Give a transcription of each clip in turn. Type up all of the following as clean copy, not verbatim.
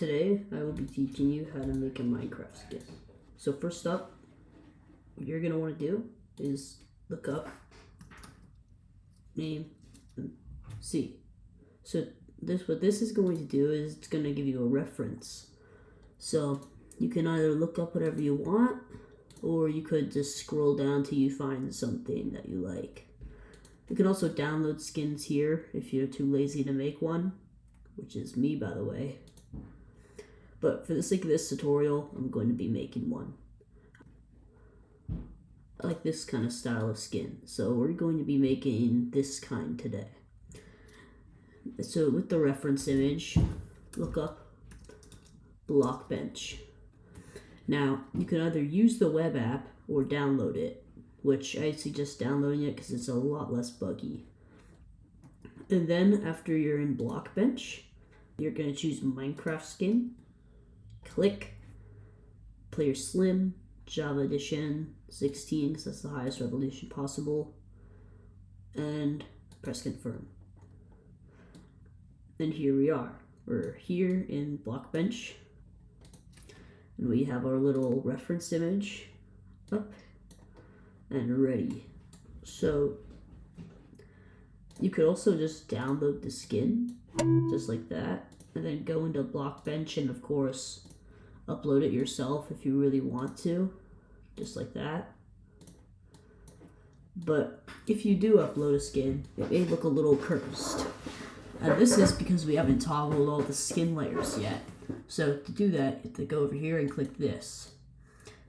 Today, I will be teaching you how to make a Minecraft skin. So first up, what you're going to want to do is look up name C. So what this is going to do is it's going to give you a reference. So you can either look up whatever you want, or you could just scroll down till you find something that you like. You can also download skins here if you're too lazy to make one, which is me, by the way. But for the sake of this tutorial, I'm going to be making one. I like this kind of style of skin, so we're going to be making this kind today. So with the reference image, look up Blockbench. Now, you can either use the web app or download it, which I suggest downloading it because it's a lot less buggy. And then after you're in Blockbench, you're going to choose Minecraft skin. Click Player Slim, Java Edition 16 because that's the highest resolution possible, and press confirm. And here we are. We're here in Blockbench, and we have our little reference image up and ready. So you could also just download the skin just like that, and then go into Blockbench and of course upload it yourself if you really want to, just like that. But if you do upload a skin, it may look a little cursed. And this is because we haven't toggled all the skin layers yet. So to do that, you have to go over here and click this.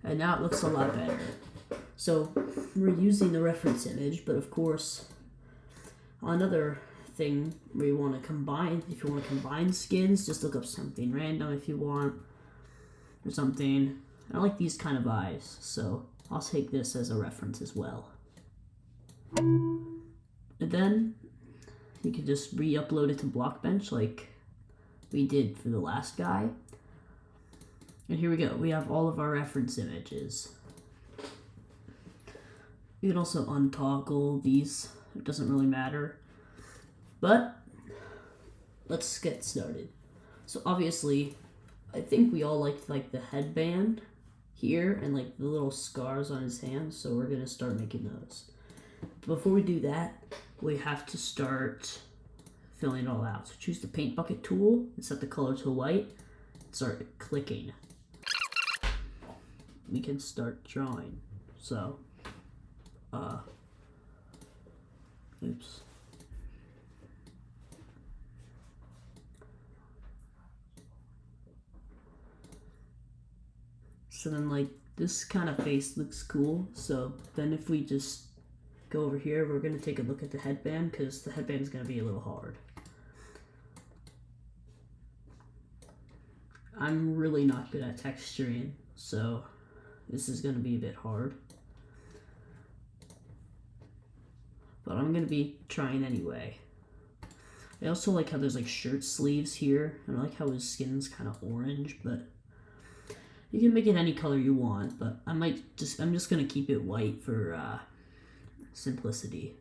And now it looks a lot better. So we're using the reference image, but of course, another thing where you want to combine, if you want to combine skins, just look up something random if you want, or something. I like these kind of eyes, so I'll take this as a reference as well. And then you can just re-upload it to Blockbench like we did for the last guy. And here we go, we have all of our reference images. You can also untoggle these, it doesn't really matter. But let's get started. So obviously, I think we all like the headband here and like the little scars on his hands, so we're gonna start making those. Before we do that, we have to start filling it all out. So choose the paint bucket tool and set the color to white and start clicking. We can start drawing. So, oops. So then like this kind of face looks cool. So then if we just go over here, we're going to take a look at the headband because the headband is going to be a little hard. I'm really not good at texturing, so this is going to be a bit hard. But I'm going to be trying anyway. I also like how there's like shirt sleeves here, and I like how his skin's kind of orange, but you can make it any color you want, but I'm just gonna keep it white for simplicity.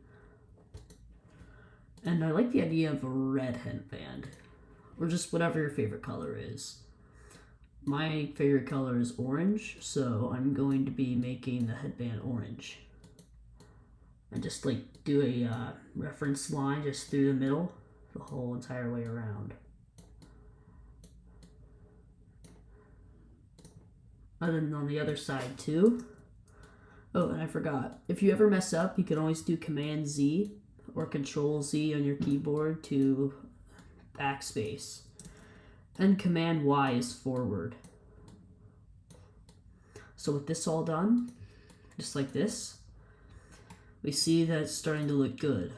And I like the idea of a red headband, or just whatever your favorite color is. My favorite color is orange, so I'm going to be making the headband orange. And just like do a reference line just through the middle, the whole entire way around. And then on the other side too. Oh, and I forgot. If you ever mess up, you can always do Command Z or Control Z on your keyboard to backspace. And Command Y is forward. So with this all done, just like this, we see that it's starting to look good.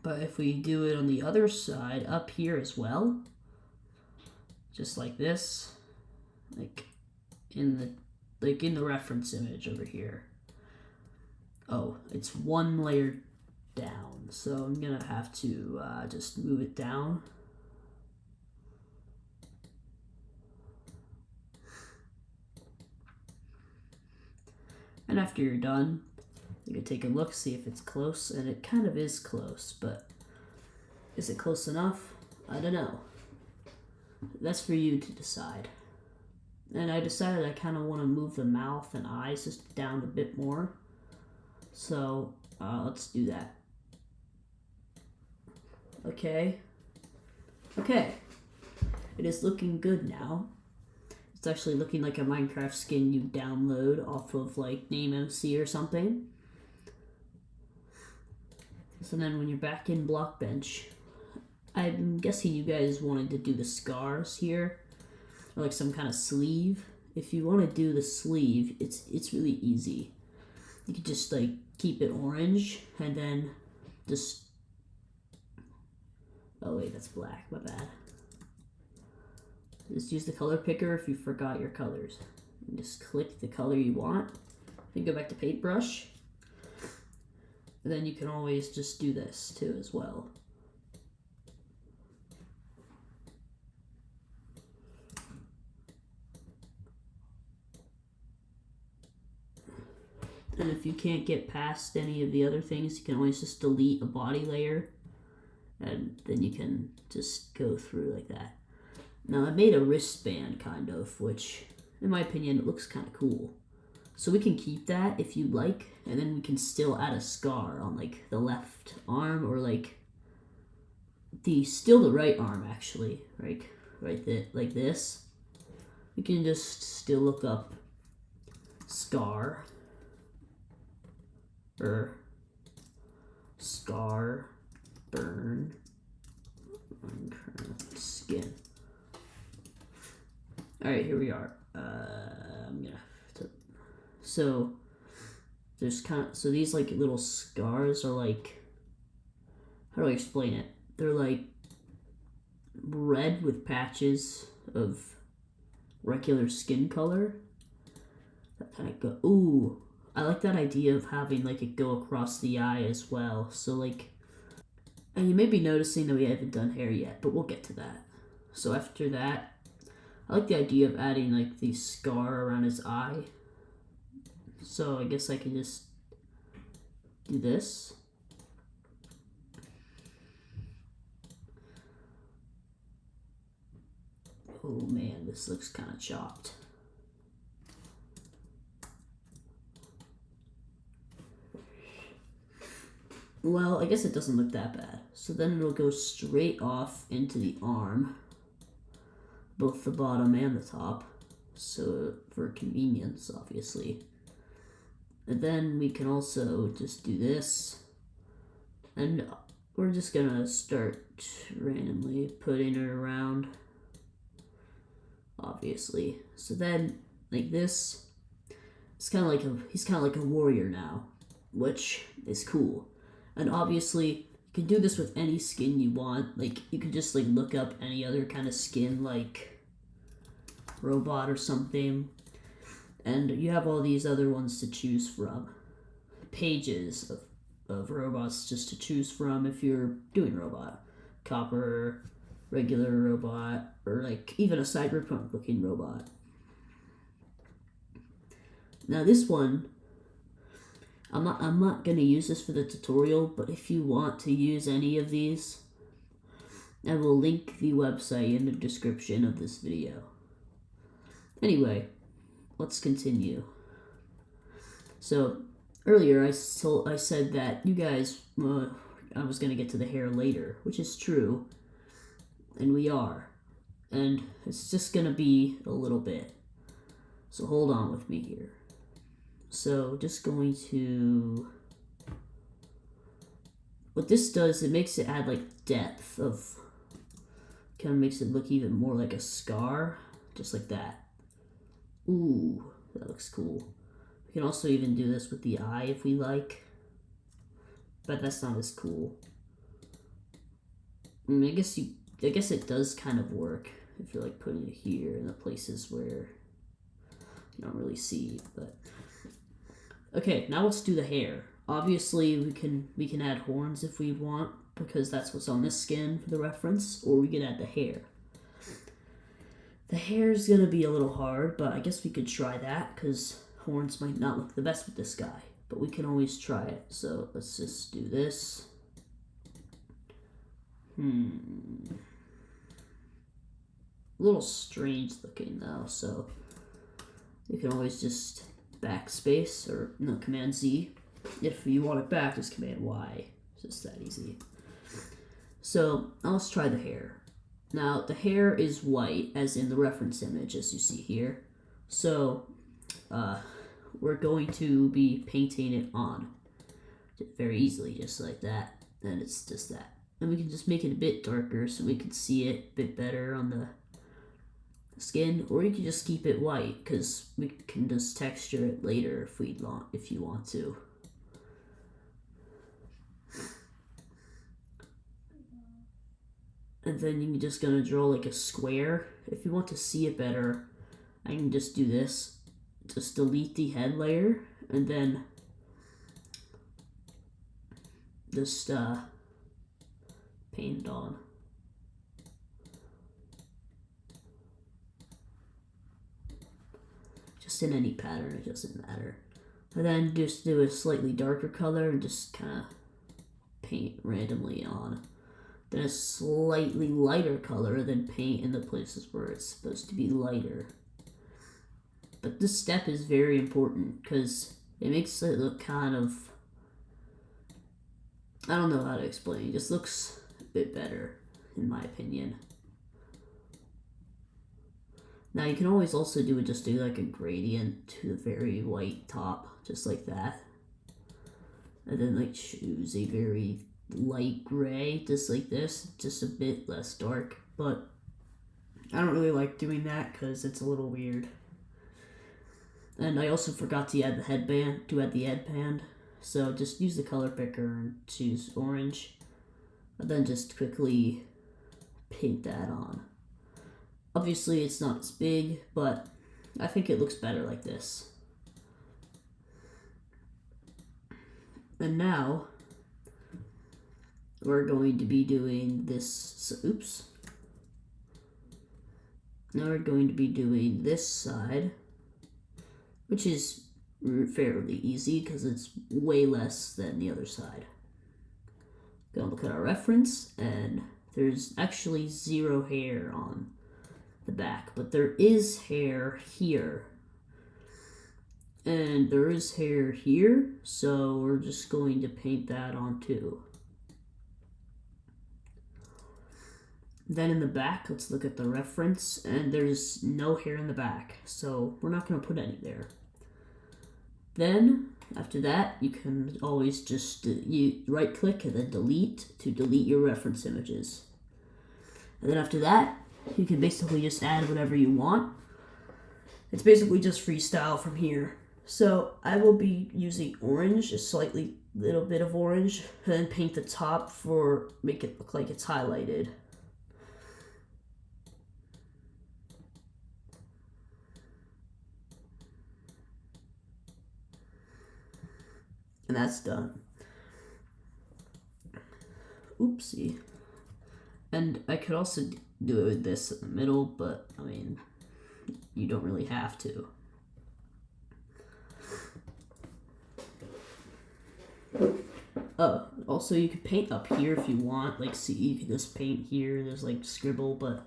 But if we do it on the other side, up here as well, just like this, like in the reference image over here. Oh, it's one layer down, so I'm gonna have to just move it down. And after you're done, you can take a look, see if it's close, and it kind of is close, but is it close enough? I don't know. That's for you to decide. And I decided I kind of want to move the mouth and eyes just down a bit more. So let's do that. Okay. Okay. It is looking good now. It's actually looking like a Minecraft skin you download off of like NameMC or something. So then when you're back in Blockbench, I'm guessing you guys wanted to do the scars here, or like some kind of sleeve. If you want to do the sleeve, it's really easy. You can just like keep it orange and then just, oh wait, that's black, my bad. Just use the color picker if you forgot your colors. And just click the color you want. Then go back to paintbrush. And then you can always just do this too as well. And if you can't get past any of the other things, you can always just delete a body layer. And then you can just go through like that. Now I made a wristband kind of, which in my opinion it looks kind of cool. So we can keep that if you'd like, and then we can still add a scar on like the left arm, or like the right arm actually, like like this. We can just still look up scar or scar burn skin. All right, here we are. I'm gonna have to. So there's so these like little scars are like, how do I explain it? They're like red with patches of regular skin color. That kind of go. Ooh, I like that idea of having like it go across the eye as well. So like, and you may be noticing that we haven't done hair yet, but we'll get to that. So after that, I like the idea of adding like the scar around his eye. So I guess I can just do this. Oh man, this looks kind of chopped. Well, I guess it doesn't look that bad. So then it'll go straight off into the arm, both the bottom and the top. So for convenience, obviously. And then we can also just do this. And we're just gonna start randomly putting it around, obviously. So then, like this, it's kind of like he's kind of like a warrior now, which is cool. And obviously, you can do this with any skin you want. Like, you can just like look up any other kind of skin, like robot or something, and you have all these other ones to choose from. Pages of robots just to choose from if you're doing robot. Copper, regular robot, or like even a cyberpunk looking robot. Now this one, I'm not gonna use this for the tutorial, but if you want to use any of these, I will link the website in the description of this video. Anyway, let's continue. So earlier I said that you guys, I was gonna get to the hair later, which is true, and we are, and it's just gonna be a little bit. So hold on with me here. So just going to, what this does, it makes it add like depth of, kind of makes it look even more like a scar, just like that. Ooh, that looks cool. We can also even do this with the eye if we like, but that's not as cool. I mean, I guess it does kind of work if you're like putting it here in the places where you don't really see, but. Okay, now let's do the hair. Obviously, we can add horns if we want, because that's what's on this skin for the reference, or we can add the hair. The hair is going to be a little hard, but I guess we could try that, because horns might not look the best with this guy, but we can always try it. So let's just do this. a little strange looking though, so you can always just backspace or no, Command Z. If you want it back, just Command Y. It's just that easy. So now let's try the hair. Now the hair is white, as in the reference image, as you see here. So we're going to be painting it on very easily, just like that. And it's just that. And we can just make it a bit darker so we can see it a bit better on the skin, or you can just keep it white because we can just texture it later if you want to. And then you're just gonna draw like a square. If you want to see it better, I can just do this. Just delete the head layer and then just paint it on. Just in any pattern, it doesn't matter. And then just do a slightly darker color and just kind of paint randomly on. Then a slightly lighter color, then paint in the places where it's supposed to be lighter. But this step is very important because it makes it look kind of, I don't know how to explain, it just looks a bit better in my opinion. Now you can always also do like a gradient to the very white top, just like that. And then like choose a very light gray, just like this, just a bit less dark. But I don't really like doing that because it's a little weird. And I also forgot to add the headband, so just use the color picker and choose orange. And then just quickly paint that on. Obviously it's not as big, but I think it looks better like this. And now we're going to be doing this, Now we're going to be doing this side, which is fairly easy because it's way less than the other side. Gonna look at our reference, and there's actually 0 hair on the back, but there is hair here. And there is hair here, so we're just going to paint that on too. Then in the back, let's look at the reference, and there's no hair in the back, so we're not going to put any there. Then, after that, you can always just right click and then delete to delete your reference images. And then after that, you can basically just add whatever you want. It's basically just freestyle from here. So I will be using orange, a slightly little bit of orange, and then paint the top make it look like it's highlighted. And that's done. Oopsie. And I could also do this in the middle, but I mean, you don't really have to. Oh, also you can paint up here if you want. Like, see, you can just paint here. There's like scribble, but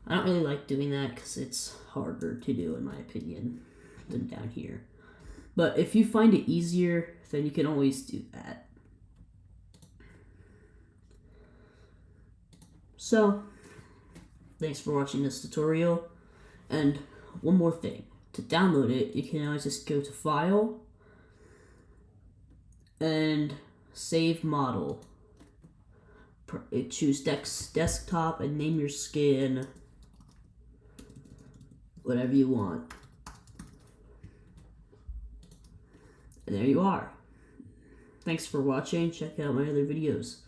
I don't really like doing that because it's harder to do, in my opinion, than down here. But if you find it easier, then you can always do that. So, thanks for watching this tutorial. And one more thing. To download it, you can always just go to File and Save Model. Choose Desktop and name your skin whatever you want. And there you are. Thanks for watching. Check out my other videos.